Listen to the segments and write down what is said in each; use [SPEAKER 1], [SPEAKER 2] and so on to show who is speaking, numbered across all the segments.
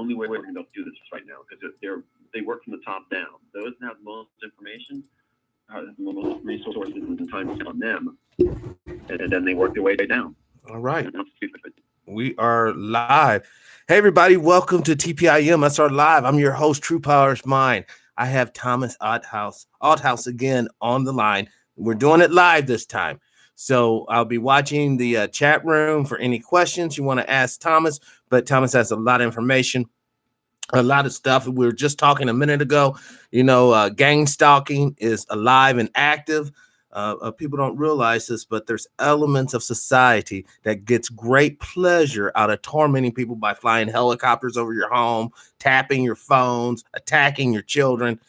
[SPEAKER 1] only way we're going to be able to do this right now, because they work from the top down. Those that have the most information, the most resources and time on them, and then they work their way down.
[SPEAKER 2] All right. We are live. Hey, everybody. Welcome to TPIM. That's our live. I'm your host, True Powers Mind. I have Thomas Althouse again on the line. We're doing it live this time. So I'll be watching the chat room for any questions you want to ask Thomas. But Thomas has a lot of information, a lot of stuff. We were just talking a minute ago. Gang stalking is alive and active. People don't realize this, but there's elements of society that gets great pleasure out of tormenting people by flying helicopters over your home, tapping your phones, attacking your children,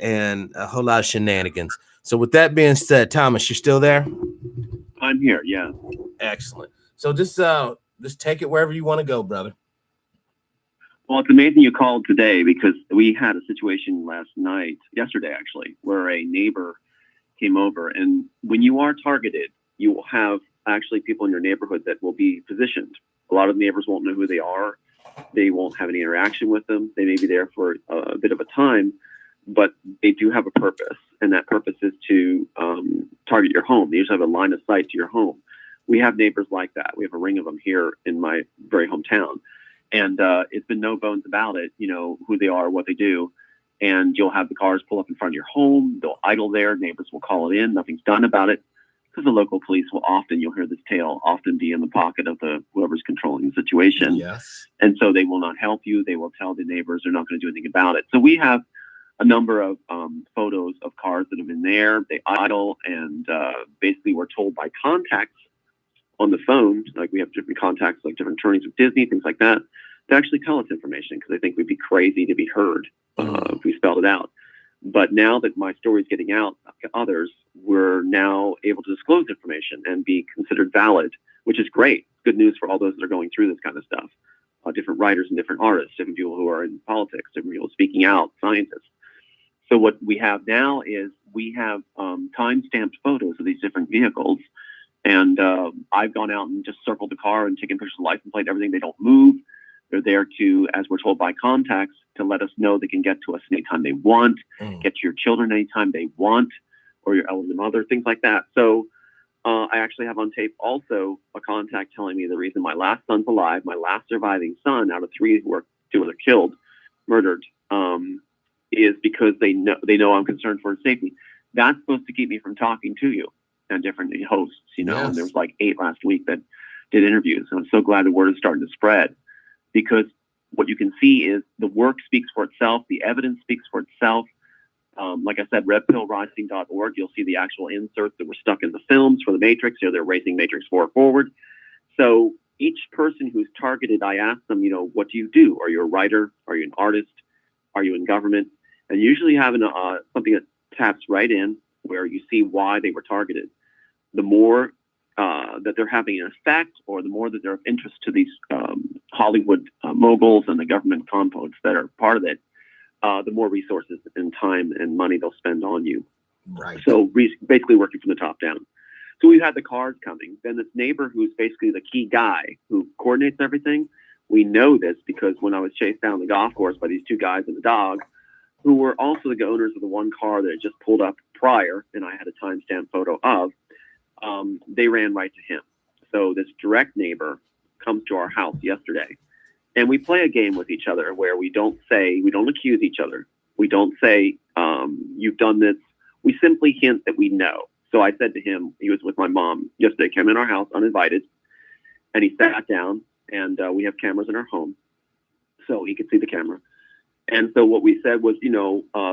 [SPEAKER 2] and a whole lot of shenanigans. So with that being said, Thomas, you're still there?
[SPEAKER 1] I'm here, yeah.
[SPEAKER 2] Excellent. So just take it wherever you want to go, brother.
[SPEAKER 1] Well, it's amazing you called today, because we had a situation yesterday actually, where a neighbor came over. And when you are targeted, you will have actually people in your neighborhood that will be positioned. A lot of neighbors won't know who they are. They won't have any interaction with them. They may be there for a bit of a time, but they do have a purpose. And that purpose is to target your home. They usually have a line of sight to your home. We have neighbors like that. We have a ring of them here in my very hometown. And it's been no bones about it, who they are, what they do. And you'll have the cars pull up in front of your home. They'll idle there. Neighbors will call it in. Nothing's done about it, because the local police will you'll hear this tale, often be in the pocket of whoever's controlling the situation.
[SPEAKER 2] Yes.
[SPEAKER 1] And so they will not help you. They will tell the neighbors they're not going to do anything about it. So we have a number of photos of cars that have been there. They idle, and basically we're told by contacts on the phone, like we have different contacts, like different attorneys with Disney, things like that, to actually tell us information, because I think we'd be crazy to be heard if we spelled it out. But now that my story is getting out to others, we're now able to disclose information and be considered valid, which is great. Good news for all those that are going through this kind of stuff. Different writers and different artists, different people who are in politics, different people speaking out, scientists. So what we have now is we have time-stamped photos of these different vehicles. And I've gone out and just circled the car and taken pictures of the license plate, everything. They don't move. They're there to, as we're told by contacts, to let us know they can get to us anytime they want, get to your children anytime they want, or your elderly mother, things like that. So I actually have on tape also a contact telling me the reason my last son's alive, my last surviving son out of three who were killed, murdered, is because they know I'm concerned for his safety. That's supposed to keep me from talking to you and different hosts, Yes. And there was like 8 last week that did interviews. And I'm so glad the word is starting to spread, because what you can see is the work speaks for itself. The evidence speaks for itself. Like I said, redpillrising.org, you'll see the actual inserts that were stuck in the films for the Matrix. They're racing Matrix 4 forward. So each person who's targeted, I ask them, what do you do? Are you a writer? Are you an artist? Are you in government? And usually having something that taps right in where you see why they were targeted. The more that they're having an effect, or the more that they're of interest to these Hollywood moguls and the government compounds that are part of it, the more resources and time and money they'll spend on you.
[SPEAKER 2] Right.
[SPEAKER 1] So basically working from the top down. So we've had the cars coming. Then this neighbor, who's basically the key guy who coordinates everything. We know this because when I was chased down the golf course by these 2 guys and the dog, who were also the owners of the one car that had just pulled up prior, and I had a timestamp photo of, they ran right to him. So this direct neighbor comes to our house yesterday, and we play a game with each other where we don't accuse each other. We don't say, you've done this. We simply hint that we know. So I said to him, he was with my mom yesterday, came in our house uninvited, and he sat down, and we have cameras in our home, so he could see the camera. And so what we said was,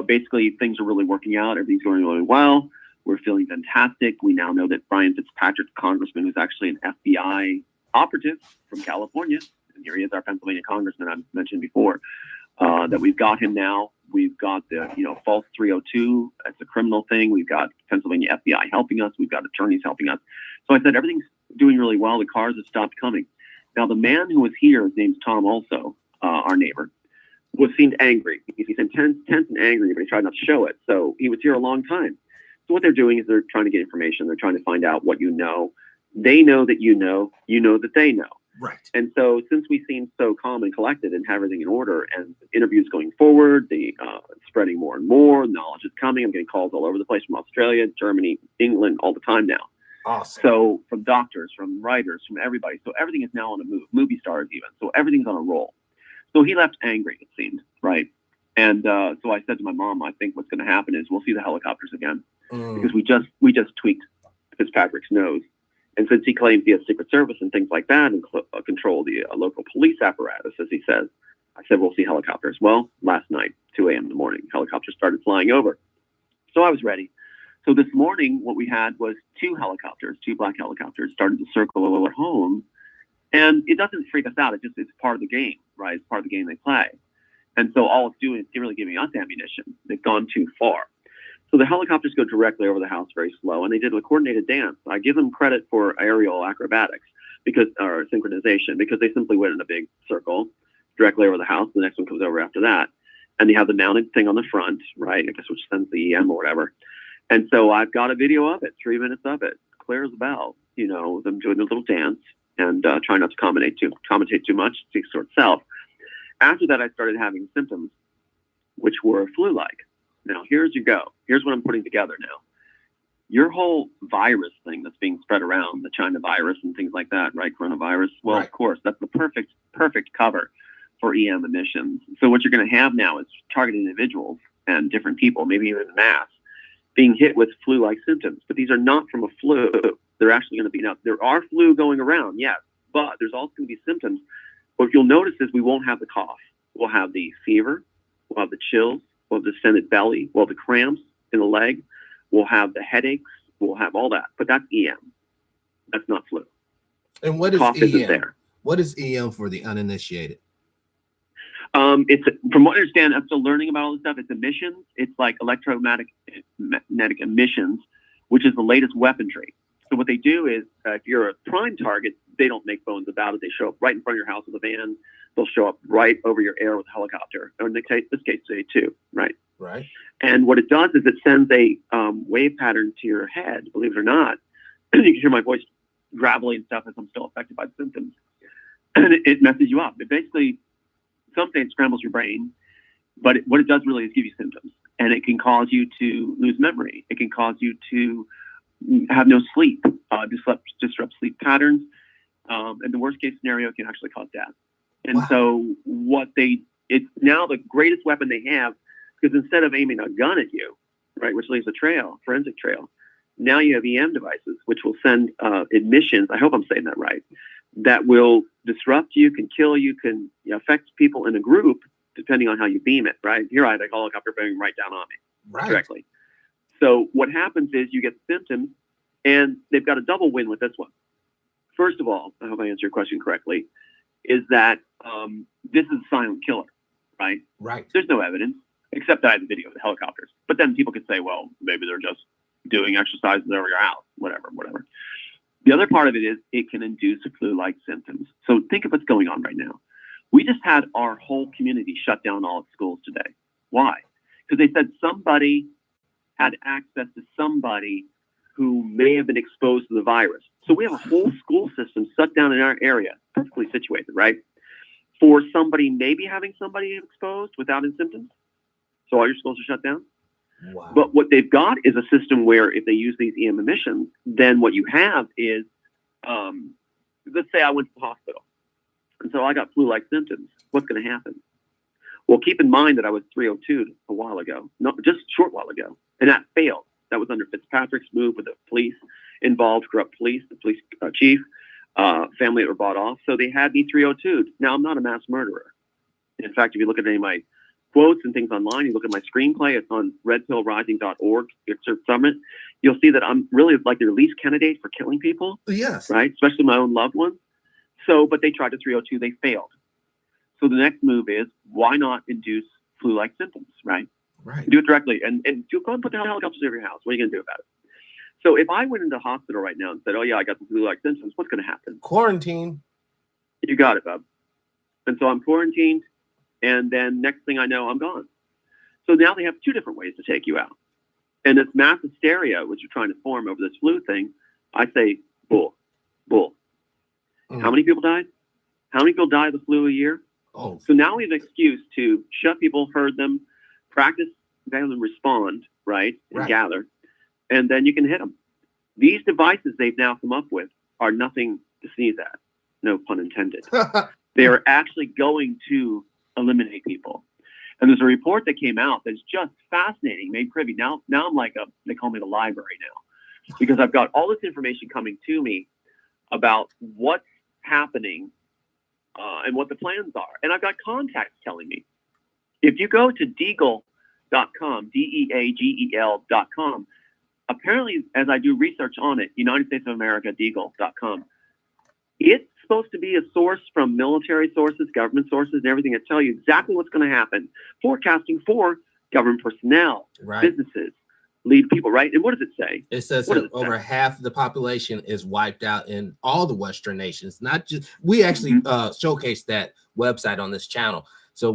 [SPEAKER 1] basically things are really working out. Everything's going really well. We're feeling fantastic. We now know that Brian Fitzpatrick, congressman, who's actually an FBI operative from California, and here he is, our Pennsylvania congressman I mentioned before, that we've got him now. We've got the, false 302. That's a criminal thing. We've got Pennsylvania FBI helping us. We've got attorneys helping us. So I said, everything's doing really well. The cars have stopped coming. Now, the man who was here, his name's Tom also, our neighbor, seemed angry. He seemed tense and angry, but he tried not to show it. So he was here a long time. So what they're doing is they're trying to get information. They're trying to find out what you know. They know that you know that they know.
[SPEAKER 2] Right.
[SPEAKER 1] And so since we seem so calm and collected and have everything in order and interviews going forward, the spreading more and more, knowledge is coming. I'm getting calls all over the place from Australia, Germany, England, all the time now.
[SPEAKER 2] Awesome.
[SPEAKER 1] So from doctors, from writers, from everybody. So everything is now on a move, movie stars even. So everything's on a roll. So he left angry, it seemed, right? And so I said to my mom, I think what's going to happen is we'll see the helicopters again because we just tweaked Fitzpatrick's nose. And since he claims he has Secret Service and things like that and control the local police apparatus, as he says, I said, we'll see helicopters. Well, last night, 2 a.m. in the morning, helicopters started flying over. So I was ready. So this morning, what we had was 2 helicopters, 2 black helicopters started to circle over our home. And it doesn't freak us out. It's part of the game, right? It's part of the game they play. And so all it's doing is really giving us ammunition. They've gone too far. So the helicopters go directly over the house very slow, and they did a coordinated dance. I give them credit for aerial acrobatics or synchronization because they simply went in a big circle directly over the house. The next one comes over after that. And they have the mounted thing on the front, right? I guess which sends the EM or whatever. And so I've got a video of it, 3 minutes of it, clear as a bell, them doing a little dance and trying not to commentate too much, speaks for itself. After that, I started having symptoms, which were flu-like. Now, here's what I'm putting together now. Your whole virus thing that's being spread around, the China virus and things like that, right? Coronavirus. Well, right. Of course, that's the perfect cover for EM emissions. So what you're going to have now is targeted individuals and different people, maybe even in mass, being hit with flu-like symptoms. But these are not from a flu. They're actually going to be, now, there are flu going around, yes, but there's also going to be symptoms. What you'll notice is we won't have the cough. We'll have the fever. We'll have the chills. We'll have the distended belly. We'll have the cramps in the leg. We'll have the headaches. We'll have all that. But that's EM. That's not flu.
[SPEAKER 2] And what is
[SPEAKER 1] cough
[SPEAKER 2] EM?
[SPEAKER 1] Isn't there.
[SPEAKER 2] What is EM for the uninitiated?
[SPEAKER 1] It's, from what I understand, I'm still learning about all this stuff. It's emissions. It's like electromagnetic emissions, which is the latest weaponry. So what they do is, if you're a prime target, they don't make bones about it. They show up right in front of your house with a van. They'll show up right over your air with a helicopter. Or in this case, today too, right?
[SPEAKER 2] Right.
[SPEAKER 1] And what it does is it sends a wave pattern to your head. Believe it or not, you can hear my voice gravelly and stuff as I'm still affected by the symptoms, and it messes you up. It basically, something scrambles your brain, but what it does really is give you symptoms, and it can cause you to lose memory. It can cause you to have no sleep, disrupt sleep patterns, and the worst case scenario, it can actually cause death. And
[SPEAKER 2] wow.
[SPEAKER 1] So it's now the greatest weapon they have, because instead of aiming a gun at you, right, which leaves a trail, forensic trail, now you have EM devices, which will send emissions, I hope I'm saying that right, that will disrupt you, can kill you, can affect people in a group, depending on how you beam it, right? Here I had a helicopter bearing right down on me directly. So what happens is you get symptoms, and they've got a double win with this one. First of all, I hope I answer your question correctly, is that this is a silent killer, right?
[SPEAKER 2] Right.
[SPEAKER 1] There's no evidence, except I have the video of the helicopters. But then people could say, well, maybe they're just doing exercises over your house, whatever. The other part of it is it can induce flu-like symptoms. So think of what's going on right now. We just had our whole community shut down all its schools today. Why? Because they said somebody had access to somebody who may have been exposed to the virus. So we have a whole school system shut down in our area, perfectly situated, right? For somebody maybe having somebody exposed without any symptoms. So all your schools are shut down.
[SPEAKER 2] Wow.
[SPEAKER 1] But what they've got is a system where if they use these EM emissions, then what you have is, let's say I went to the hospital, and so I got flu-like symptoms. What's going to happen? Well, keep in mind that I was 302'd a while ago, just a short while ago, and that failed. That was under Fitzpatrick's move with the police involved, corrupt police, the police chief, family that were bought off. So they had me 302'd. Now, I'm not a mass murderer. In fact, if you look at any of my quotes and things online, you look at my screenplay, it's on redpillrising.org, excerpt summit, you'll see that I'm really like the release candidate for killing people.
[SPEAKER 2] Yes.
[SPEAKER 1] Right? Especially my own loved ones. So, but they tried to 302, they failed. So the next move is, why not induce flu-like symptoms, right?
[SPEAKER 2] Right.
[SPEAKER 1] Do it directly. And go and put the helicopters over your house. What are you going to do about it? So if I went into the hospital right now and said, oh yeah, I got the flu-like symptoms, what's going to happen?
[SPEAKER 2] Quarantine.
[SPEAKER 1] You got it, bub. And so I'm quarantined. And then next thing I know, I'm gone. So now they have 2 different ways to take you out. And this mass hysteria, which you're trying to form over this flu thing, I say, bull. How many people died? How many people die of the flu a year?
[SPEAKER 2] Oh,
[SPEAKER 1] So now we have an excuse to shut people, herd them, practice, have them respond, right, and gather, and then you can hit them. These devices they've now come up with are nothing to sneeze at. No pun intended. They are actually going to eliminate people. And there's a report that came out that's just fascinating, made privy. Now I'm like they call me the library now, because I've got all this information coming to me about what's happening and what the plans are. And I've got contacts telling me. If you go to deagel.com, DEAGEL.com, apparently, as I do research on it, United States of America, deagel.com, it's supposed to be a source from military sources, government sources, and everything that tell you exactly what's going to happen, forecasting for government personnel, businesses, lead people, right? And what does it say?
[SPEAKER 2] It says that over half of the population is wiped out in all the Western nations. Not just, we actually showcased that website on this channel. So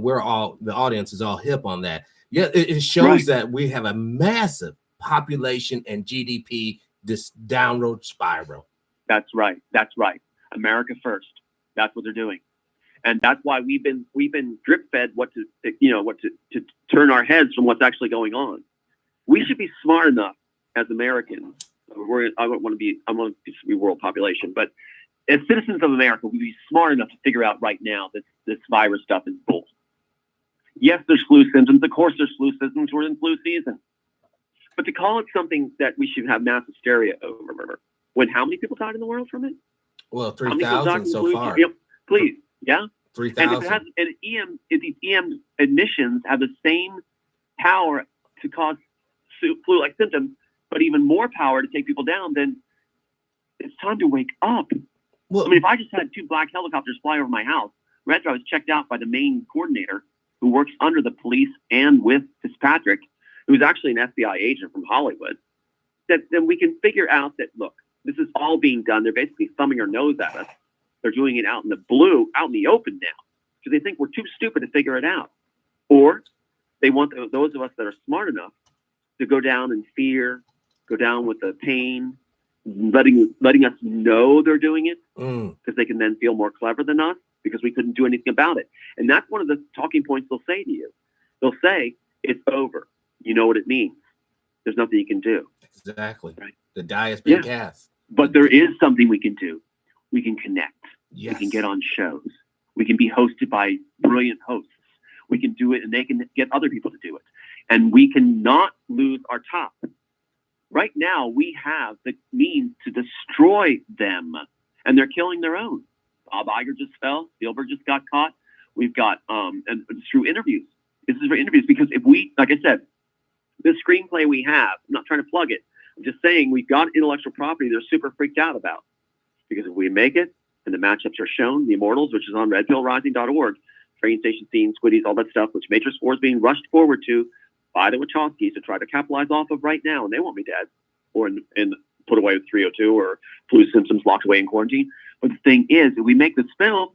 [SPEAKER 2] the audience is all hip on that. Yeah, it shows that we have a massive population and GDP, this downward spiral.
[SPEAKER 1] That's right. America first. That's what they're doing. And that's why we've been drip fed what to turn our heads from what's actually going on. We should be smart enough as Americans. I want to be world population, but as citizens of America, we'd be smart enough to figure out right now that this virus stuff is bull. Yes, there's flu symptoms. Of course, there's flu symptoms. We're in flu season. But to call it something that we should have mass hysteria over, when how many people died in the world from it?
[SPEAKER 2] Well, 3,000 so far.
[SPEAKER 1] Please, yeah.
[SPEAKER 2] 3,000.
[SPEAKER 1] And if these EM admissions have the same power to cause flu-like symptoms, but even more power to take people down, then it's time to wake up. Well, I mean, if I just had 2 black helicopters fly over my house, right after I was checked out by the main coordinator who works under the police and with Fitzpatrick, who's actually an FBI agent from Hollywood, then we can figure out that, look, this is all being done. They're basically thumbing their nose at us. They're doing it out in the blue, out in the open now, because they think we're too stupid to figure it out. Or they want those of us that are smart enough to go down in fear, go down with the pain, letting us know they're doing it, because they can then feel more clever than us because we couldn't do anything about it. And that's one of the talking points they'll say to you. They'll say, it's over. You know what it means. There's nothing you can do.
[SPEAKER 2] Exactly. Right? The die has been cast.
[SPEAKER 1] But there is something we can do. We can connect.
[SPEAKER 2] Yes.
[SPEAKER 1] We can get on shows. We can be hosted by brilliant hosts. We can do it, and they can get other people to do it. And we cannot lose our top. Right now, we have the means to destroy them, and they're killing their own. Bob Iger just fell. Spielberg just got caught. We've got, and it's through interviews. This is for interviews, because if we, like I said, the screenplay we have, I'm not trying to plug it. I'm just saying we've got intellectual property they're super freaked out about. Because if we make it, and the matchups are shown, The Immortals, which is on redpillrising.org, train station scenes, Squiddies, all that stuff, which Matrix 4 is being rushed forward to by the Wachowskis to try to capitalize off of right now, and they want me dead, or in put away with 302, or flu symptoms locked away in quarantine. But the thing is, if we make this film,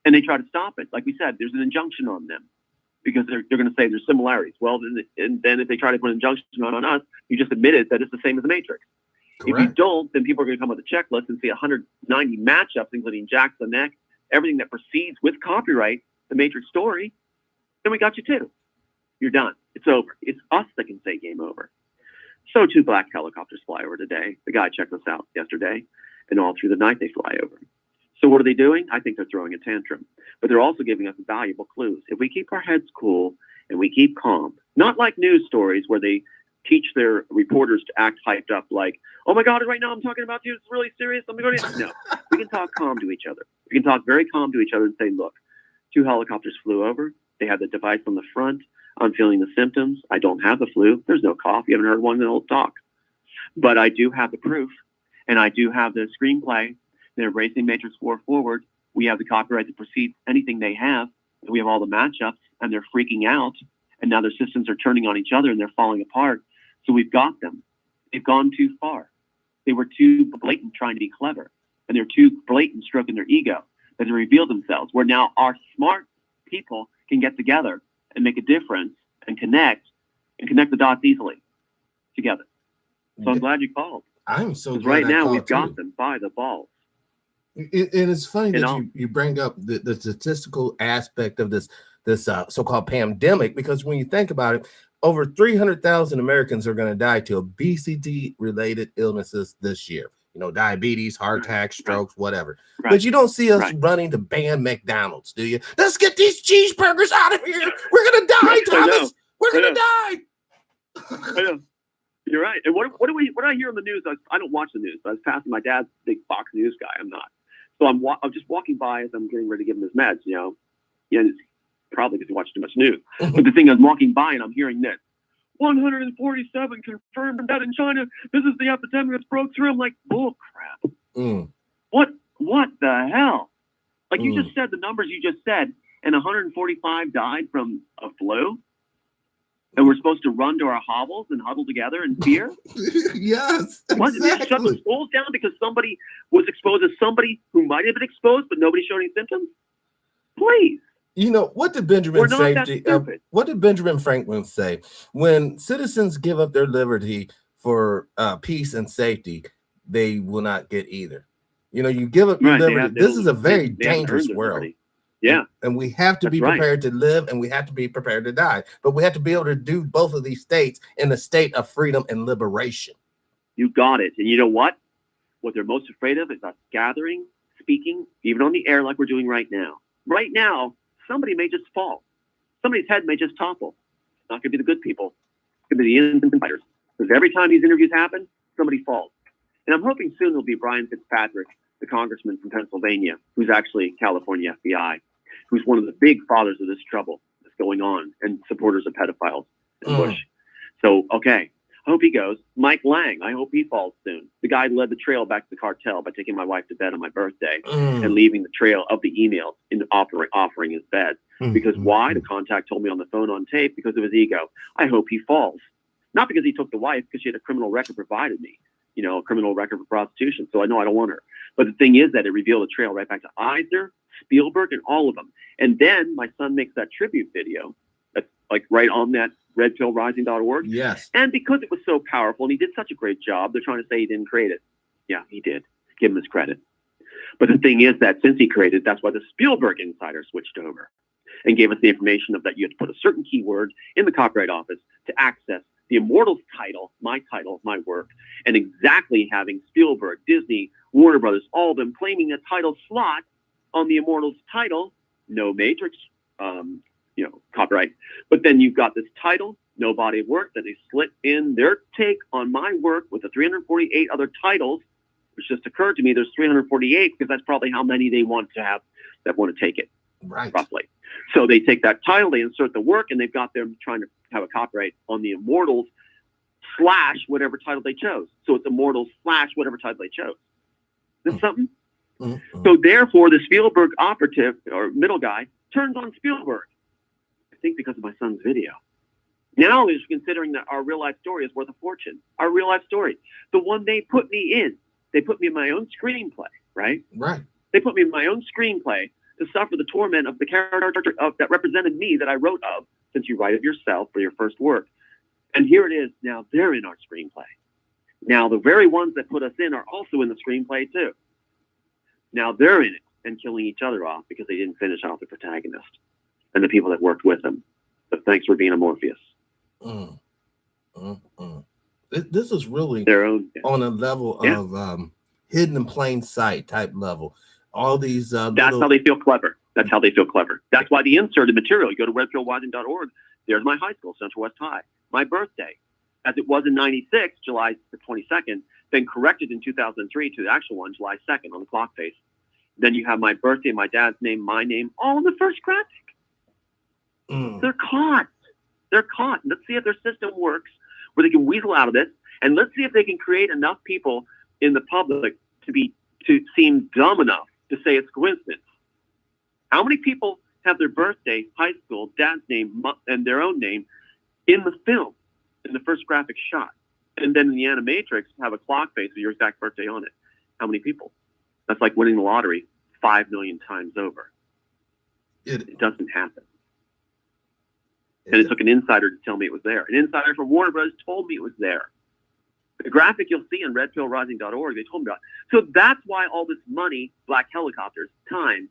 [SPEAKER 1] and they try to stop it, like we said, there's an injunction on them, because they're going to say there's similarities. Well, then if they try to put an injunction on us, you just admitted that it's the same as the Matrix. Correct. If you don't, then people are going to come with a checklist and see 190 matchups, including Jack's the Neck, everything that proceeds with copyright, the Matrix story, then we got you too. You're done. It's over. It's us that can say game over. So 2 black helicopters fly over today. The guy checked us out yesterday, and all through the night they fly over. So what are they doing? I think they're throwing a tantrum. But they're also giving us valuable clues. If we keep our heads cool and we keep calm, not like news stories where they teach their reporters to act hyped up like, oh my God, right now I'm talking about you. It's really serious. I'm going to go. No, we can talk calm to each other. We can talk very calm to each other and say, look, 2 helicopters flew over. They had the device on the front. I'm feeling the symptoms. I don't have the flu. There's no cough. You haven't heard one that'll talk. But I do have the proof, and I do have the screenplay. They're racing Matrix 4 forward. We have the copyright to proceed anything they have. And we have all the matchups, and they're freaking out. And now their systems are turning on each other, and they're falling apart. So we've got them. They've gone too far. They were too blatant trying to be clever, and they're too blatant stroking their ego that they reveal themselves, where now our smart people can get together and make a difference and connect the dots easily together. So I'm glad you called.
[SPEAKER 2] I'm so glad
[SPEAKER 1] right now
[SPEAKER 2] we've
[SPEAKER 1] got them by the balls.
[SPEAKER 2] And it's funny that you bring up the statistical aspect of this so-called pandemic, because when you think about it, over 300,000 Americans are going to die to obesity-related illnesses this year. Diabetes, heart attacks, strokes, whatever. But you don't see us running to ban McDonald's, do you? Let's get these cheeseburgers out of here. We're going to die, Thomas. We're going to die.
[SPEAKER 1] I know. You're right. And what I hear on the news? I don't watch the news. I was passing my dad's big Fox News guy. I'm not. So I'm just walking by as I'm getting ready to give him his meds. It's probably because he watched too much news. But the thing is, I'm walking by and I'm hearing this: 147 confirmed dead in China. This is the epidemic that's broke through. I'm like, bull crap. What the hell? Like you just said the numbers you just said, and 145 died from a flu. And we're supposed to run to our hovels and huddle together in fear?
[SPEAKER 2] Yes, exactly.
[SPEAKER 1] What, did they shut the schools down because somebody was exposed as somebody who might have been exposed, but nobody showed any symptoms? Please.
[SPEAKER 2] What did Benjamin what did Benjamin Franklin say? When citizens give up their liberty for peace and safety, they will not get either. You give up your liberty. This is a very dangerous world. Liberty.
[SPEAKER 1] Yeah.
[SPEAKER 2] And we have to be prepared to live, and we have to be prepared to die. But we have to be able to do both of these states in a state of freedom and liberation.
[SPEAKER 1] You got it. And you know what? What they're most afraid of is us gathering, speaking, even on the air like we're doing right now. Right now, somebody may just fall. Somebody's head may just topple. It's not going to be the good people. It's going to be the innocent fighters. Because every time these interviews happen, somebody falls. And I'm hoping soon it'll be Brian Fitzpatrick, the congressman from Pennsylvania, who's actually California FBI, who's one of the big fathers of this trouble that's going on and supporters of pedophiles in Bush. So, okay, I hope he goes. Mike Lang, I hope he falls soon. The guy who led the trail back to the cartel by taking my wife to bed on my birthday and leaving the trail of the emails in offering his bed. Because why? The contact told me on the phone on tape because of his ego. I hope he falls. Not because he took the wife, because she had a criminal record provided me, a criminal record for prostitution. So I know I don't want her. But the thing is that it revealed a trail right back to Eisner, Spielberg, and all of them. And then my son makes that tribute video that's like right on that redpillrising.org.
[SPEAKER 2] Yes.
[SPEAKER 1] And because it was so powerful and he did such a great job, they're trying to say he didn't create it. Yeah, he did. Give him his credit. But the thing is that since he created it, that's why the Spielberg insider switched over and gave us the information of that you had to put a certain keyword in the Copyright Office to access the Immortals title, my work, and exactly having Spielberg, Disney, Warner Brothers, all of them claiming a title slot on the Immortals title, no Matrix, copyright. But then you've got this title, no body of work, that they slit in their take on my work with the 348 other titles, which just occurred to me there's 348 because that's probably how many they want to have that want to take it, roughly. So they take that title, they insert the work, and they've got them trying to have a copyright on the Immortals / whatever title they chose. So it's Immortals / whatever title they chose. Is that something? So therefore, the Spielberg operative or middle guy turns on Spielberg. I think because of my son's video. Now he's considering that our real life story is worth a fortune. Our real life story, the one they put me in. They put me in my own screenplay, right?
[SPEAKER 2] Right.
[SPEAKER 1] They put me in my own screenplay to suffer the torment of the character that represented me that I wrote of, since you write of yourself for your first work. And here it is. Now they're in our screenplay. Now the very ones that put us in are also in the screenplay too. Now they're in it and killing each other off because they didn't finish off the protagonist and the people that worked with him. But thanks for being a Morpheus.
[SPEAKER 2] This is really
[SPEAKER 1] their own
[SPEAKER 2] on a level of hidden in plain sight type level. All these
[SPEAKER 1] that's how they feel clever. That's how they feel clever. That's why the inserted material, you go to redpillrising.org, there's my high school, Central West High, my birthday, as it was in 96, July the 22nd, then corrected in 2003 to the actual one, July 2nd on the clock face. Then you have my birthday, my dad's name, my name, all in the first graphic. They're caught. They're caught. Let's see if their system works where they can weasel out of this, and let's see if they can create enough people in the public to seem dumb enough to say it's coincidence. How many people have their birthday, high school, dad's name, and their own name in the film, in the first graphic shot? And then in the animatrix, have a clock face with your exact birthday on it. How many people? That's like winning the lottery 5 million times over. It doesn't happen. And it took an insider to tell me it was there. An insider from Warner Brothers told me it was there. The graphic you'll see on redpillrising.org, they told me about. So that's why all this money, black helicopters, time,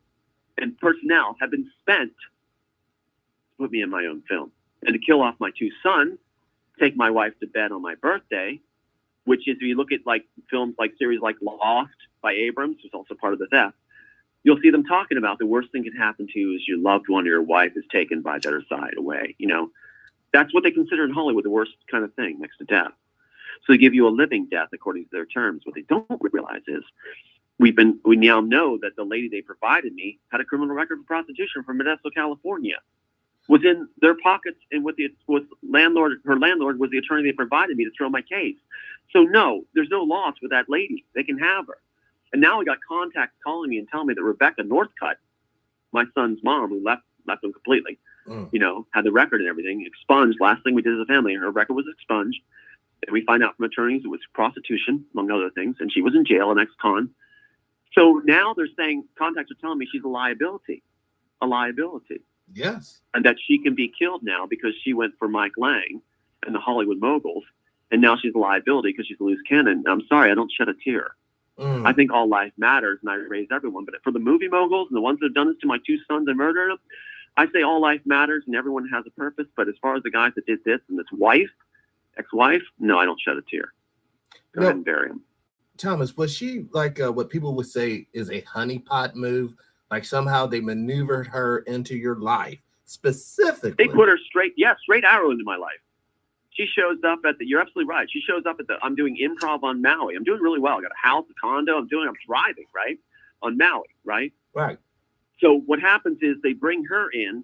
[SPEAKER 1] and personnel have been spent to put me in my own film and to kill off my 2 sons, take my wife to bed on my birthday, which is, if you look at like films like series like Lost by Abrams, who's also part of the theft, you'll see them talking about the worst thing can happen to you is your loved one or your wife is taken by the other side away. You know, that's what they consider in Hollywood the worst kind of thing next to death. So they give you a living death according to their terms. What they don't realize is we now know that the lady they provided me had a criminal record for prostitution from Modesto, California. Was in their pockets, and her landlord was the attorney they provided me to throw my case. So no, there's no loss with that lady. They can have her. And now we got contacts calling me and telling me that Rebecca Northcutt, my son's mom, who left them completely, you know, had the record and everything, expunged. Last thing we did as a family, her record was expunged. And we find out from attorneys it was prostitution, among other things, and she was in jail, an ex-con. So now they're saying, contacts are telling me she's a liability.
[SPEAKER 2] Yes.
[SPEAKER 1] And that she can be killed now because she went for Mike Lang and the Hollywood moguls, and now she's a liability because she's a loose cannon. I'm sorry, I don't shed a tear. I think all life matters, and I raise everyone. But for the movie moguls and the ones that have done this to my 2 sons and murdered them, I say all life matters and everyone has a purpose. But as far as the guys that did this and this ex-wife, no, I don't shed a tear. Go ahead and bury him.
[SPEAKER 2] Thomas, was she like what people would say is a honeypot move? Like somehow they maneuvered her into your life specifically.
[SPEAKER 1] They put her straight arrow into my life. She shows up you're absolutely right. She shows up I'm doing improv on Maui. I'm doing really well. I got a house, a condo. I'm thriving, right? On Maui, right?
[SPEAKER 2] Right.
[SPEAKER 1] So what happens is they bring her in,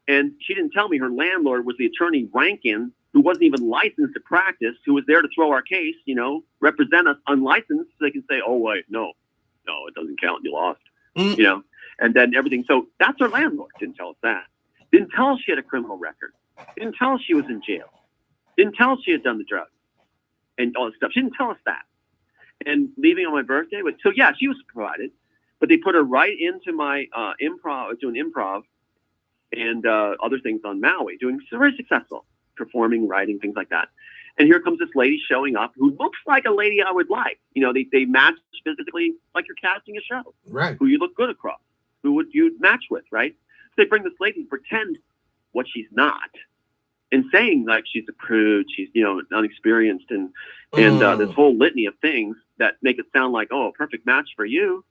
[SPEAKER 1] and she didn't tell me her landlord was the attorney Rankin, who wasn't even licensed to practice, who was there to throw our case, you know, represent us unlicensed, so they can say, oh, wait, no, it doesn't count. You lost, you know, and then everything. So that's her landlord. Didn't tell us that. Didn't tell us she had a criminal record. Didn't tell us she was in jail. Didn't tell us she had done the drugs and all this stuff. She didn't tell us that. And leaving on my birthday. So, yeah, she was provided. But they put her right into my doing improv and other things on Maui, doing very successful, performing, writing, things like that. And here comes this lady showing up who looks like a lady I would like. You know, they match physically like you're casting a show.
[SPEAKER 2] Right.
[SPEAKER 1] Who you look good across. Who would you match with, right? So they bring this lady and pretend what she's not. And saying like she's a prude, she's, you know, unexperienced, and this whole litany of things that make it sound like, oh, a perfect match for you.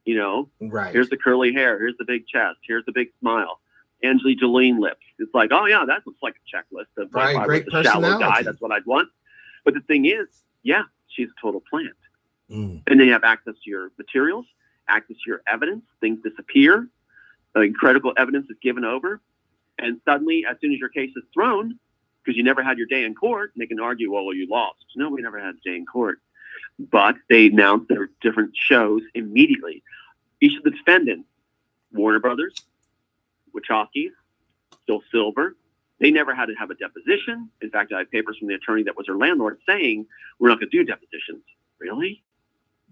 [SPEAKER 1] You know,
[SPEAKER 2] right.
[SPEAKER 1] Here's the curly hair. Here's the big chest. Here's the big smile. Angelina Jolie lips. It's like, oh yeah, that looks like a checklist of
[SPEAKER 2] right.
[SPEAKER 1] If I
[SPEAKER 2] Great
[SPEAKER 1] was a shallow
[SPEAKER 2] personality.
[SPEAKER 1] guy, that's what I'd want. But the thing is, yeah, she's a total plant.
[SPEAKER 2] And
[SPEAKER 1] then you have access to your materials, access to your evidence. Things disappear. Incredible evidence is given over. And suddenly, as soon as your case is thrown, because you never had your day in court, they can argue, well, you lost. No, we never had a day in court. But they announced their different shows immediately. Each of the defendants, Warner Brothers, Wachowskis, Still Silver, they never had to have a deposition. In fact, I have papers from the attorney that was her landlord saying, we're not going to do depositions. Really?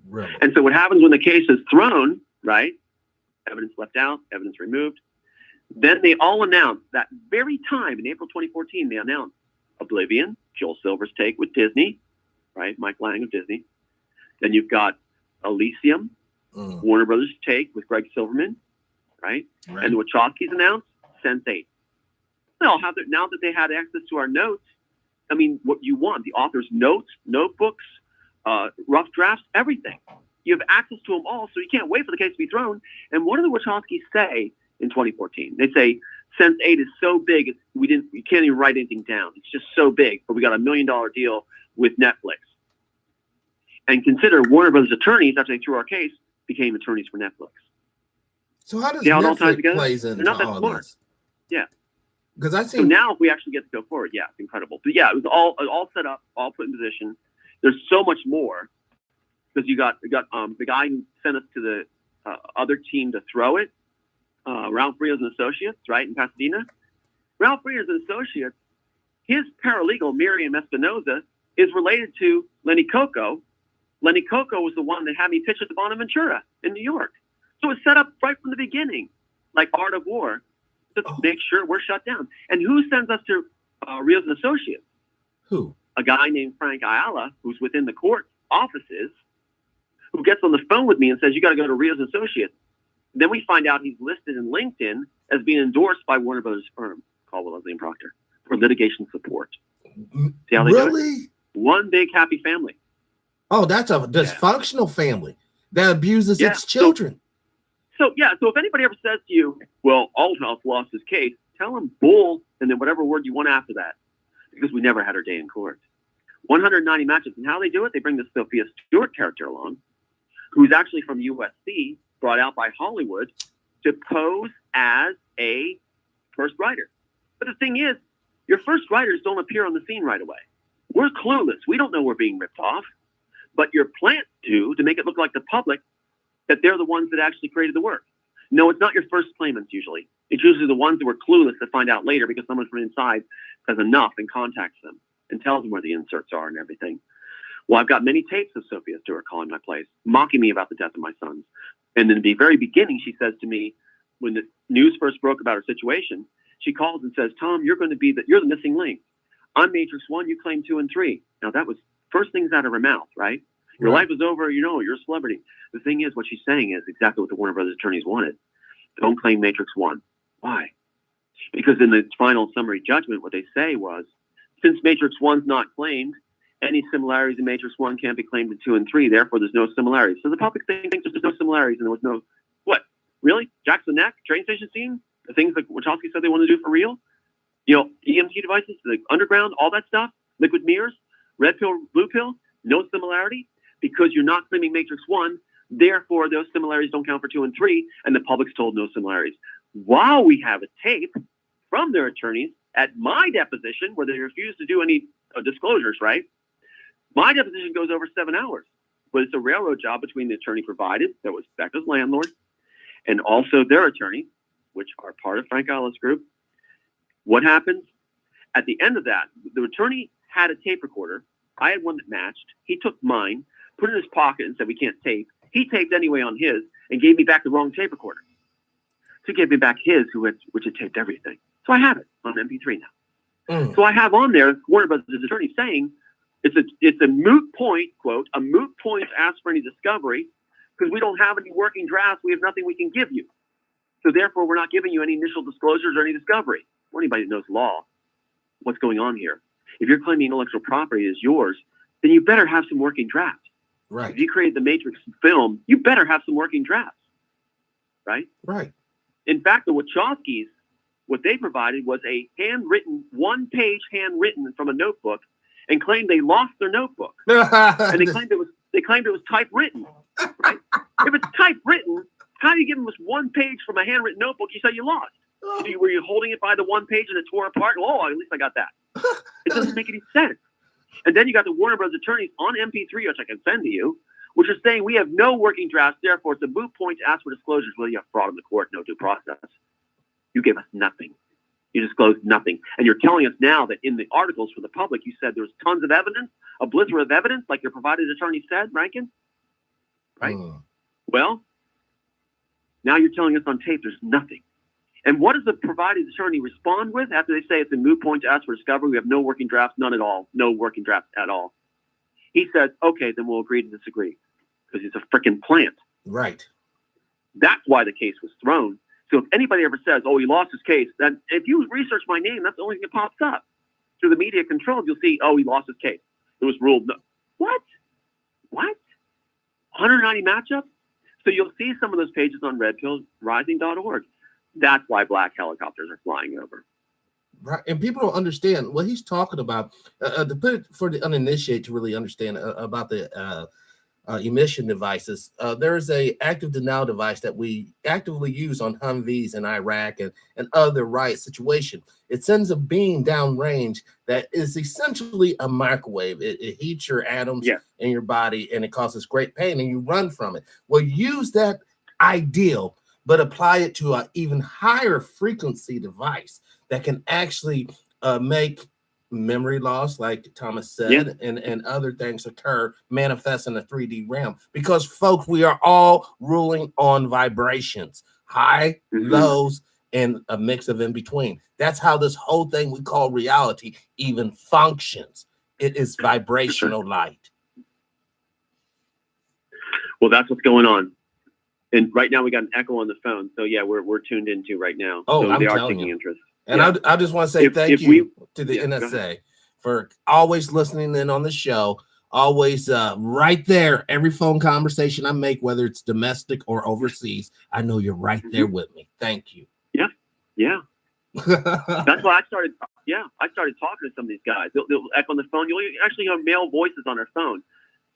[SPEAKER 2] Right.
[SPEAKER 1] And so what happens when the case is thrown, right? Evidence left out, evidence removed. Then they all announced that very time in April 2014, they announced Oblivion, Joel Silver's take with Disney, right? Mike Lang of Disney. Then you've got Elysium, Warner Brothers take with Greg Silverman, right? And the Wachowskis announced Sense8. They all have now that they had access to our notes. I mean, what you want, the author's notes, notebooks, rough drafts, everything. You have access to them all, so you can't wait for the case to be thrown. And what do the Wachowskis say in 2014? They say Sense8 is so big, you can't even write anything down. It's just so big, but we got $1 million deal with Netflix. And consider Warner Brothers attorneys, after they threw our case, became attorneys for Netflix.
[SPEAKER 2] So how does Netflix plays into
[SPEAKER 1] They're not that
[SPEAKER 2] all
[SPEAKER 1] smart.
[SPEAKER 2] this?
[SPEAKER 1] Yeah.
[SPEAKER 2] Because I see.
[SPEAKER 1] So now if we actually get to go forward, yeah, it's incredible. But yeah, it was all set up, all put in position. There's so much more because you got the guy who sent us to the other team to throw it, Ralph Rios and Associates, right, in Pasadena. Ralph Rios and Associates, his paralegal, Miriam Espinoza, is related to Lenny Coco. Lenny Coco was the one that had me pitch at the Bonaventura in New York. So it's set up right from the beginning, like Art of War, to make sure we're shut down. And who sends us to Rios and Associates?
[SPEAKER 2] Who?
[SPEAKER 1] a guy named Frank Ayala, who's within the court offices, who gets on the phone with me and says, you got to go to Rios Associates. Then we find out he's listed in LinkedIn as being endorsed by Warner Brothers firm, Caldwell, Leslie & Proctor, for litigation support. See how they do it? One big happy family.
[SPEAKER 2] Oh, that's a dysfunctional family that abuses its children.
[SPEAKER 1] So if anybody ever says to you, well, Althouse lost his case, tell him bull, and then whatever word you want after that, because we never had our day in court. 190 matches. And how they do it, they bring this Sophia Stewart character along, who's actually from USC, brought out by Hollywood, to pose as a first writer. But the thing is, your first writers don't appear on the scene right away. We're clueless. We don't know we're being ripped off. But your plants do, to make it look like the public, that they're the ones that actually created the work. No, it's not your first claimants usually. It's usually the ones that were clueless that find out later because someone from inside has enough and contacts them and tells them where the inserts are and everything. Well, I've got many tapes of Sophia Stewart calling my place, mocking me about the death of my sons. And in the very beginning, she says to me, when the news first broke about her situation, she calls and says, Tom, you're the missing link. I'm Matrix 1, you claim 2 and 3. Now, that was first things out of her mouth, right? Your life is over, you're a celebrity. The thing is, what she's saying is exactly what the Warner Brothers attorneys wanted. Don't claim Matrix 1. Why? Because in the final summary judgment, what they say was, since Matrix 1's not claimed, any similarities in Matrix 1 can't be claimed in 2 and 3, therefore there's no similarities. So the public thinks there's no similarities and there was no, what? Really? Jackson Neck, train station scene? The things that Wachowski said they want to do for real? EMT devices, the underground, all that stuff, liquid mirrors, red pill, blue pill, no similarity, because you're not claiming Matrix 1, therefore those similarities don't count for 2 and 3, and the public's told no similarities. While we have a tape from their attorneys at my deposition, where they refuse to do any disclosures, right? My deposition goes over 7 hours, but it's a railroad job between the attorney provided, that was Becca's landlord, and also their attorney, which are part of Frank Ayala's group. What happens? At the end of that, the attorney had a tape recorder. I had one that matched. He took mine, put it in his pocket and said, we can't tape. He taped anyway on his and gave me back the wrong tape recorder. So he gave me back his, which had taped everything. So I have it on MP3 now. So I have on there Warner Brothers' attorney saying it's a moot point, quote, a moot point to ask for any discovery because we don't have any working drafts. We have nothing we can give you. So therefore, we're not giving you any initial disclosures or any discovery. For anybody that knows law, what's going on here? If you're claiming intellectual property is yours, then you better have some working drafts.
[SPEAKER 2] Right.
[SPEAKER 1] If you created the Matrix film, you better have some working drafts. Right?
[SPEAKER 2] Right.
[SPEAKER 1] In fact, the Wachowskis, what they provided was a handwritten, one-page handwritten from a notebook, and claimed they lost their notebook. And they claimed it was typewritten. Right? If it's typewritten, how do you give them this one page from a handwritten notebook you say you lost? Were you holding it by the one page and it tore apart? Oh, at least I got that. It doesn't make any sense. And then you got the Warner Brothers attorneys on MP3, which I can send to you, which are saying we have no working drafts, therefore it's a moot point to ask for disclosures. Well, you have fraud in the court, no due process. You gave us nothing. You disclosed nothing. And you're telling us now that in the articles for the public, you said there was tons of evidence, a blizzard of evidence, like your provided attorney said, Rankin? Right? Well, now you're telling us on tape there's nothing. And what does the provided attorney respond with after they say it's a moot point to ask for discovery? We have no working drafts, none at all, no working drafts at all. He says, okay, then we'll agree to disagree because it's a freaking plant.
[SPEAKER 2] Right.
[SPEAKER 1] That's why the case was thrown. So if anybody ever says, oh, he lost his case, then if you research my name, that's the only thing that pops up. Through the media controls, you'll see, oh, he lost his case. It was ruled no. What? 190 matchups? So you'll see some of those pages on redpillrising.org. That's why black helicopters are flying over.
[SPEAKER 2] Right, and people don't understand what he's talking about. To put it for the uninitiated to really understand about the emission devices, there is a active denial device that we actively use on Humvees in Iraq and other riot situations. It sends a beam downrange that is essentially a microwave. It heats your atoms in your body and it causes great pain and you run from it. Well, use that ideal, but apply it to an even higher frequency device that can actually make memory loss, like Thomas said, and other things occur, manifest in a 3D realm. Because, folks, we are all ruling on vibrations, high, lows, and a mix of in between. That's how this whole thing we call reality even functions. It is vibrational light.
[SPEAKER 1] Well, that's what's going on. And right now we got an echo on the phone. So yeah, we're tuned into right now.
[SPEAKER 2] Oh,
[SPEAKER 1] so
[SPEAKER 2] I'm
[SPEAKER 1] they are
[SPEAKER 2] telling
[SPEAKER 1] taking
[SPEAKER 2] you.
[SPEAKER 1] interest.
[SPEAKER 2] And
[SPEAKER 1] yeah.
[SPEAKER 2] I just want to say thank you to the
[SPEAKER 1] yeah,
[SPEAKER 2] NSA for always listening in on the show. Always right there. Every phone conversation I make, whether it's domestic or overseas, I know you're right there with me. Thank you.
[SPEAKER 1] Yeah. Yeah. That's why I started. Yeah. I started talking to some of these guys. They'll echo on the phone. You'll actually have male voices on their phone.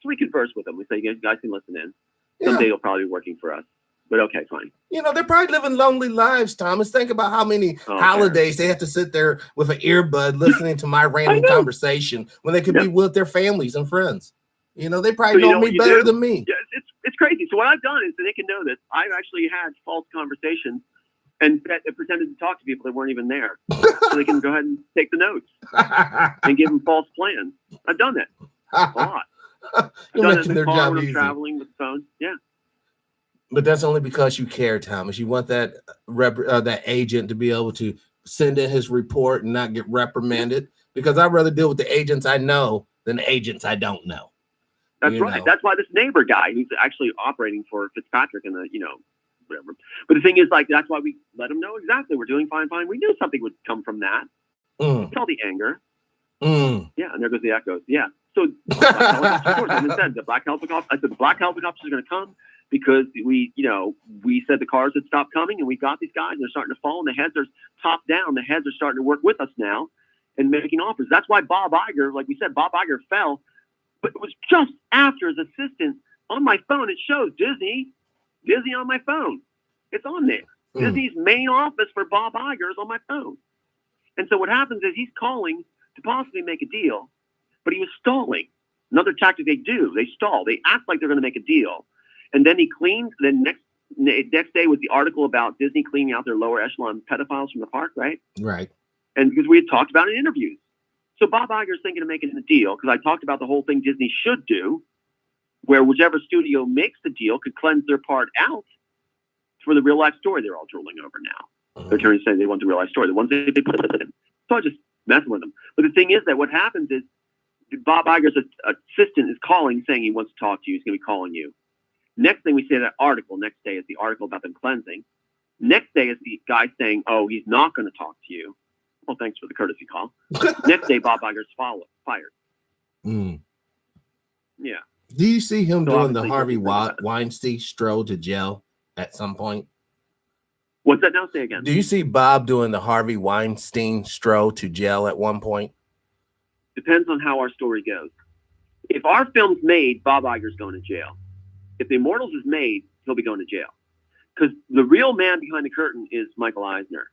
[SPEAKER 1] So we converse with them. We say, you guys can listen in. Someday you'll probably be working for us. But okay, fine.
[SPEAKER 2] You know, they're probably living lonely lives, Thomas. Think about how many holidays they have to sit there with an earbud listening to my random conversation when they could be with their families and friends. You know, they probably know me better than me.
[SPEAKER 1] Yeah, it's crazy. So what I've done is, so they can know this, I've actually had false conversations and pretended to talk to people that weren't even there. So they can go ahead and take the notes and give them false plans. I've done that a lot. I've done it in the car when I'm traveling with the phone. Yeah.
[SPEAKER 2] But that's only because you care, Thomas. You want that that agent to be able to send in his report and not get reprimanded. Because I'd rather deal with the agents I know than the agents I don't know.
[SPEAKER 1] That's right. That's why this neighbor guy who's actually operating for Fitzpatrick and whatever. But the thing is, like, that's why we let him know exactly we're doing fine. We knew something would come from that. Tell the anger. Yeah, and there goes the echoes. Yeah. So the black helicopter. I said the black helicopters are going to come. Because we said the cars had stopped coming and we got these guys and they're starting to fall and the heads are top down. The heads are starting to work with us now and making offers. That's why Bob Iger, like we said, Bob Iger fell, but it was just after his assistant on my phone. It shows Disney on my phone. It's on there. Disney's main office for Bob Iger is on my phone. And so what happens is he's calling to possibly make a deal, but he was stalling. Another tactic they do, they stall. They act like they're going to make a deal. And then he cleaned. Then next day was the article about Disney cleaning out their lower echelon pedophiles from the park, right?
[SPEAKER 2] Right.
[SPEAKER 1] And because we had talked about it in interviews. So Bob Iger's thinking of making a deal because I talked about the whole thing Disney should do, where whichever studio makes the deal could cleanse their part out for the real life story they're all drooling over now. They're trying to say they want the real life story, the ones they put in. So I just messing with them. But the thing is that what happens is Bob Iger's assistant is calling saying he wants to talk to you. He's going to be calling you. Next thing we say that article. Next day is the article about them cleansing. Next day is the guy saying, "Oh, he's not going to talk to you." Well, thanks for the courtesy call. Next day, Bob Iger's fired. Yeah.
[SPEAKER 2] Do you see him doing the Harvey Weinstein stroll to jail at some point?
[SPEAKER 1] What's that now? Say again.
[SPEAKER 2] Do you see Bob doing the Harvey Weinstein stroll to jail at one point?
[SPEAKER 1] Depends on how our story goes. If our film's made, Bob Iger's going to jail. If The Immortals is made, he'll be going to jail. Because the real man behind the curtain is Michael Eisner.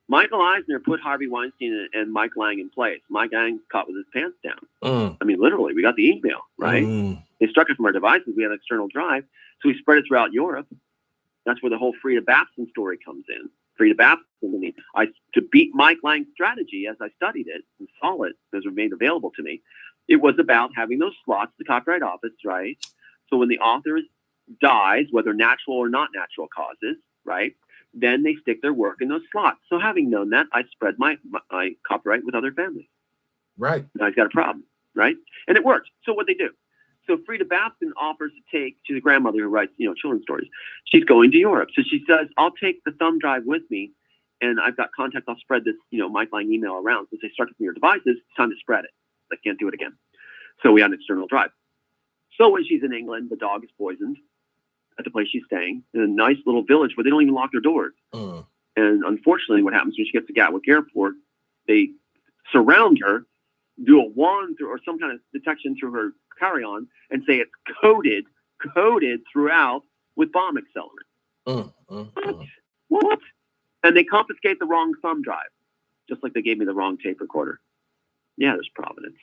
[SPEAKER 1] Michael Eisner put Harvey Weinstein and Mike Lang in place. Mike Lang caught with his pants down. I mean, literally, we got the email, right? They struck it from our devices. We had an external drive. So we spread it throughout Europe. That's where the whole Frida Babson story comes in. Frida Babson, to beat Mike Lang's strategy as I studied it and saw it, as it was made available to me, it was about having those slots, the Copyright Office, right? So when the author dies, whether natural or not natural causes, right, then they stick their work in those slots. So having known that, I spread my copyright with other families.
[SPEAKER 2] Right.
[SPEAKER 1] Now he's got a problem, right? And it worked. So what they do? So Frida Babson offers to take, she's a grandmother who writes, children's stories. She's going to Europe. So she says, I'll take the thumb drive with me and I've got contacts. I'll spread this, Mike Lang email around. Since they struck it from your devices, it's time to spread it. I can't do it again. So we had an external drive. So when she's in England, the dog is poisoned at the place she's staying in a nice little village where they don't even lock their doors. And unfortunately, what happens when she gets to Gatwick Airport, they surround her, do a wand through or some kind of detection through her carry-on, and say it's coated throughout with bomb accelerant. What? And they confiscate the wrong thumb drive, just like they gave me the wrong tape recorder. Yeah, there's providence.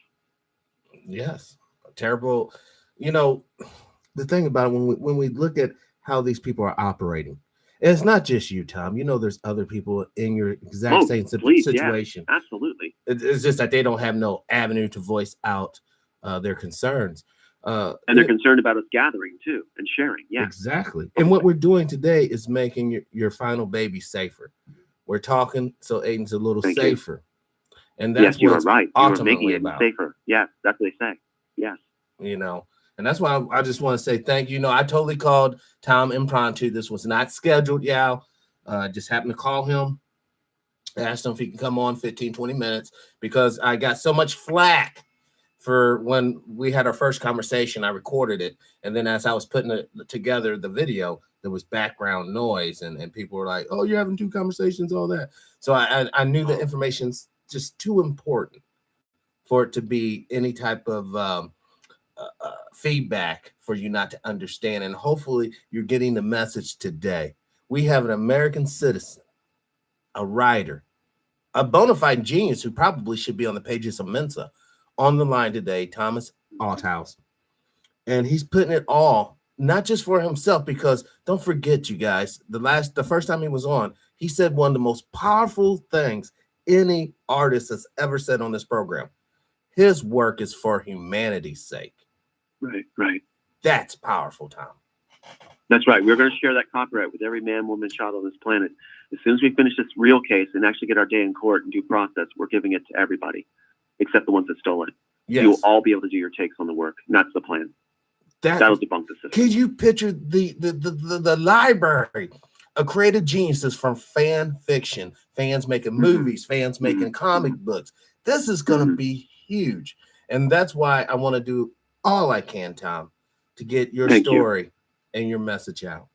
[SPEAKER 2] Yes, terrible. The thing about it, when we look at how these people are operating, and it's not just you, Tom. There's other people in your exact same situation.
[SPEAKER 1] Yeah, absolutely.
[SPEAKER 2] It's just that they don't have no avenue to voice out their concerns.
[SPEAKER 1] And they're concerned about us gathering too and sharing. Yeah,
[SPEAKER 2] exactly. And what we're doing today is making your final baby safer. We're talking so Aiden's a little safer. And that's
[SPEAKER 1] yes, you are
[SPEAKER 2] what's
[SPEAKER 1] right. You are making
[SPEAKER 2] ultimately
[SPEAKER 1] it
[SPEAKER 2] about.
[SPEAKER 1] safer. Yes, that's what they say. Yes.
[SPEAKER 2] You know, and that's why I just want to say thank you. You know, I totally called Tom impromptu. This was not scheduled, yeah. Just happened to call him, asked him if he can come on 15, 20 minutes because I got so much flack for when we had our first conversation. I recorded it, and then as I was putting it together, the video, there was background noise, and people were like, "Oh, you're having two conversations, all that." So I knew the information's just too important for it to be any type of feedback for you not to understand. And hopefully, you're getting the message today. We have an American citizen, a writer, a bona fide genius who probably should be on the pages of Mensa on the line today, Thomas Althouse. And he's putting it all, not just for himself, because don't forget, you guys, the first time he was on, he said one of the most powerful things any artist has ever said on this program. His work is for humanity's sake.
[SPEAKER 1] Right, right.
[SPEAKER 2] That's powerful, Tom.
[SPEAKER 1] That's right. We're going to share that copyright with every man, woman, child on this planet. As soon as we finish this real case and actually get our day in court and due process, we're giving it to everybody, except the ones that stole it.
[SPEAKER 2] Yes.
[SPEAKER 1] You'll all be able to do your takes on the work. And that's the plan. That'll debunk the system.
[SPEAKER 2] Can you picture the library of creative geniuses from fan fiction, fans making movies, fans making comic books? This is going to be huge. And that's why I want to do all I can, Tom, to get your story and your message out.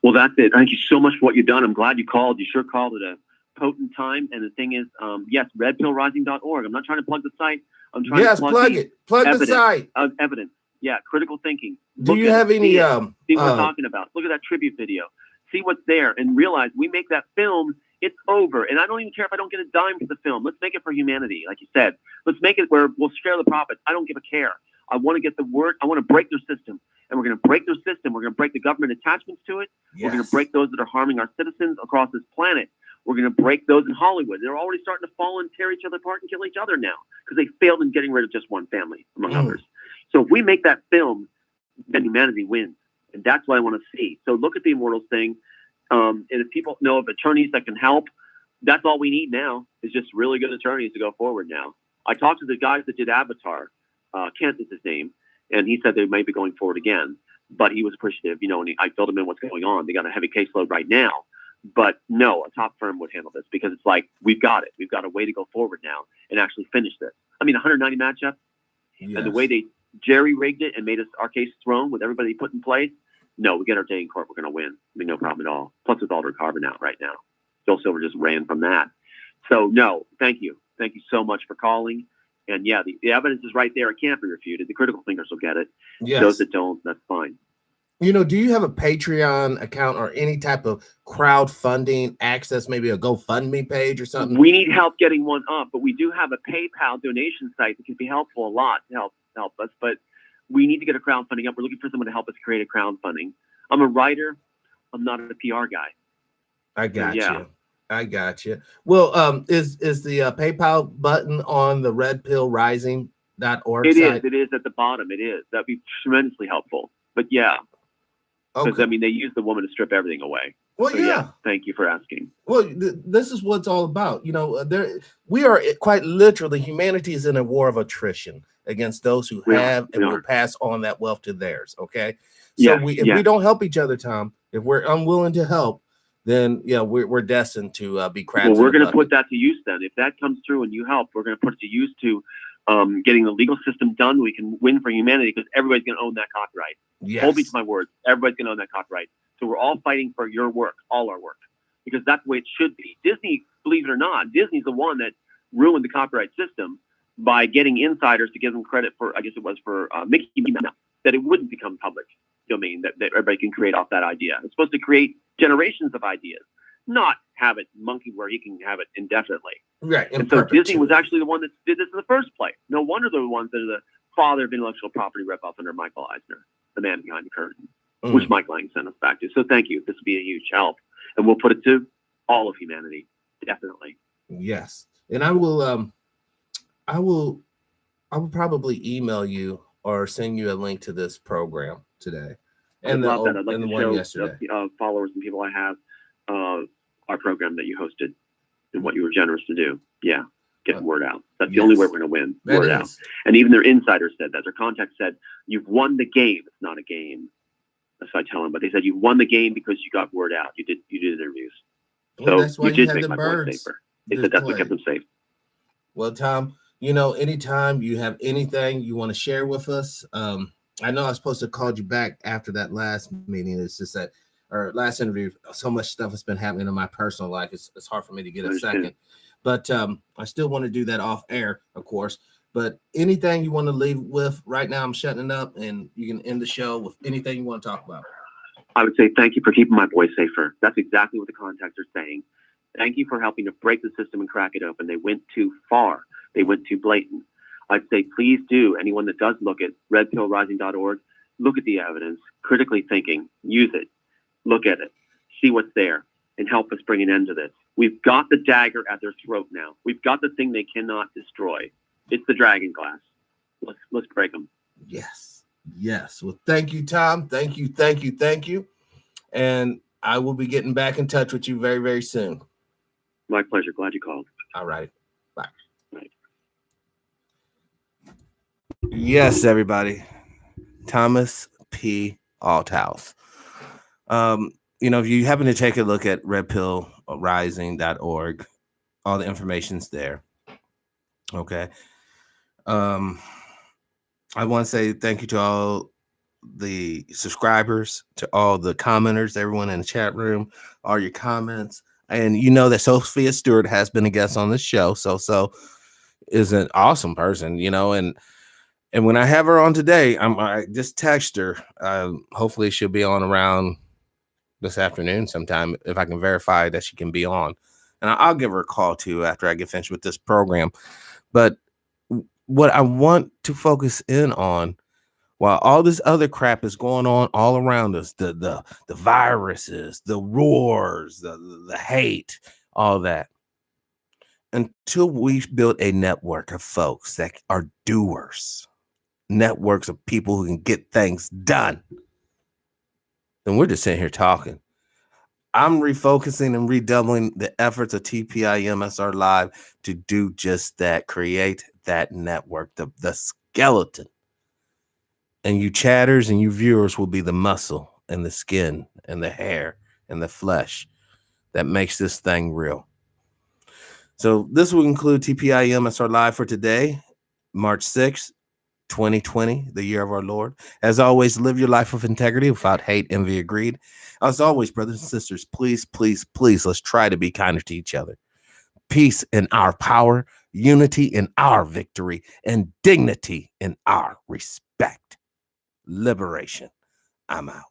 [SPEAKER 1] Well, that's it. Thank you so much for what you've done. I'm glad you called. You sure called at a potent time. And the thing is, yes, redpillrising.org. I'm not trying to plug the site. I'm trying to plug it.
[SPEAKER 2] Plug the site.
[SPEAKER 1] Evidence. Yeah, critical thinking.
[SPEAKER 2] Do you have any?
[SPEAKER 1] See what we're talking about. Look at that tribute video. See what's there and realize we make that film. It's over. And I don't even care if I don't get a dime for the film. Let's make it for humanity, like you said. Let's make it where we'll share the profits. I don't give a care. I want to get the word. I want to break their system. And we're going to break their system. We're going to break the government attachments to it. Yes. We're going to break those that are harming our citizens across this planet. We're going to break those in Hollywood. They're already starting to fall and tear each other apart and kill each other now because they failed in getting rid of just one family, among others. So if we make that film, then humanity wins. And that's what I want to see. So look at the Immortals thing. And if people know of attorneys that can help, that's all we need now is just really good attorneys to go forward now. I talked to the guys that did Avatar. Kent is his name. And he said they might be going forward again. But he was appreciative, you know, and I filled him in what's going on. They got a heavy caseload right now. But no, a top firm would handle this because it's like, we've got it. We've got a way to go forward now and actually finish this. I mean, 190 matchup and the way they jerry-rigged it and made us our case thrown with everybody put in place. No, we get our day in court. We're going to win. I mean, no problem at all. Plus, with Alder Carbon out right now. Phil Silver just ran from that. So, no, thank you. Thank you so much for calling. And, yeah, the evidence is right there. It can't be refuted. The critical thinkers will get it. Yes. Those that don't, that's fine.
[SPEAKER 2] You know, do you have a Patreon account or any type of crowdfunding access, maybe a GoFundMe page or something?
[SPEAKER 1] We need help getting one up, but we do have a PayPal donation site that can be helpful a lot to help us. But we need to get a crowdfunding up. We're looking for someone to help us create a crowdfunding. I'm a writer. I'm not a PR guy.
[SPEAKER 2] I got you. I got you. Well, is the PayPal button on the redpillrising.org site?
[SPEAKER 1] It is at the bottom. It is. That'd be tremendously helpful. But yeah. Because, I mean, they use the woman to strip everything away.
[SPEAKER 2] Well, so, yeah.
[SPEAKER 1] Thank you for asking.
[SPEAKER 2] Well, this is what it's all about. You know, we are quite literally, humanity is in a war of attrition against those who have and will pass on that wealth to theirs. Okay. So if we don't help each other, Tom, if we're unwilling to help, then we're destined to be crabs.
[SPEAKER 1] Well, we're going to put that to use then. If that comes through and you help, we're going to put it to use to getting the legal system done. We can win for humanity because everybody's going to own that copyright.
[SPEAKER 2] Yes.
[SPEAKER 1] Hold me to my words. Everybody's going to own that copyright. So we're all fighting for your work, all our work, because that's the way it should be. Disney, believe it or not, Disney's the one that ruined the copyright system by getting insiders to give them credit for, I guess it was for Mickey Mouse, that it wouldn't become public domain, that everybody can create off that idea. It's supposed to create generations of ideas, not have it monkey where he can have it indefinitely.
[SPEAKER 2] Right.
[SPEAKER 1] And so Disney was actually the one that did this in the first place. No wonder they're the ones that are the father of intellectual property ripoff under Michael Eisner, the man behind the curtain, which Mike Lang sent us back to. So thank you. This will be a huge help. And we'll put it to all of humanity. Definitely.
[SPEAKER 2] Yes. And I will probably email you or send you a link to this program today.
[SPEAKER 1] And I'd love that. I'd like to show followers and people I have our program that you hosted and what you were generous to do. Yeah. getting word out. That's the only way we're going to win. Word out. And even their insiders said that. Their contacts said, "You've won the game. It's not a game." That's what I tell them. But they said you won the game because you got word out. You did interviews.
[SPEAKER 2] Well,
[SPEAKER 1] so
[SPEAKER 2] that's why
[SPEAKER 1] you did make my boys safer. They said that's what kept them safe.
[SPEAKER 2] Well, Tom, anytime you have anything you want to share with us, I know I was supposed to call you back after that last meeting. It's just that, or last interview, so much stuff has been happening in my personal life. It's hard for me to get a second. But I still want to do that off air, of course. But anything you want to leave with right now, I'm shutting it up, and you can end the show with anything you want to talk about.
[SPEAKER 1] I would say thank you for keeping my boys safer. That's exactly what the contacts are saying. Thank you for helping to break the system and crack it open. They went too far. They went too blatant. I'd say please do, anyone that does look at redpillrising.org, look at the evidence, critically thinking, use it, look at it, see what's there, and help us bring an end to this. We've got the dagger at their throat now. We've got the thing they cannot destroy. It's the dragon glass. Let's break them.
[SPEAKER 2] Yes. Well, thank you, Tom. Thank you. And I will be getting back in touch with you very, very soon.
[SPEAKER 1] My pleasure. Glad you called.
[SPEAKER 2] All right. Bye. Yes, everybody. Thomas P. Althouse. If you happen to take a look at redpillrising.org, all the information's there. Okay. I want to say thank you to all the subscribers, to all the commenters, everyone in the chat room, all your comments. And you know that Sophia Stewart has been a guest on this show. So is an awesome person, and when I have her on today, I just text her. Hopefully she'll be on around this afternoon sometime if I can verify that she can be on. And I'll give her a call too after I get finished with this program. But what I want to focus in on, while all this other crap is going on all around us, the viruses, the wars, the hate, all that, until we build a network of folks that are doers, networks of people who can get things done, then we're just sitting here talking. I'm refocusing and redoubling the efforts of TPIM Live to do just that, create that network, the skeleton. And you chatters and you viewers will be the muscle and the skin and the hair and the flesh that makes this thing real. So this will conclude TPIM Live for today, March 6th, 2020, the year of our Lord. As always, live your life with integrity without hate, envy, or greed. As always, brothers and sisters, please, let's try to be kinder to each other. Peace in our power, unity in our victory, and dignity in our respect. Liberation. I'm out.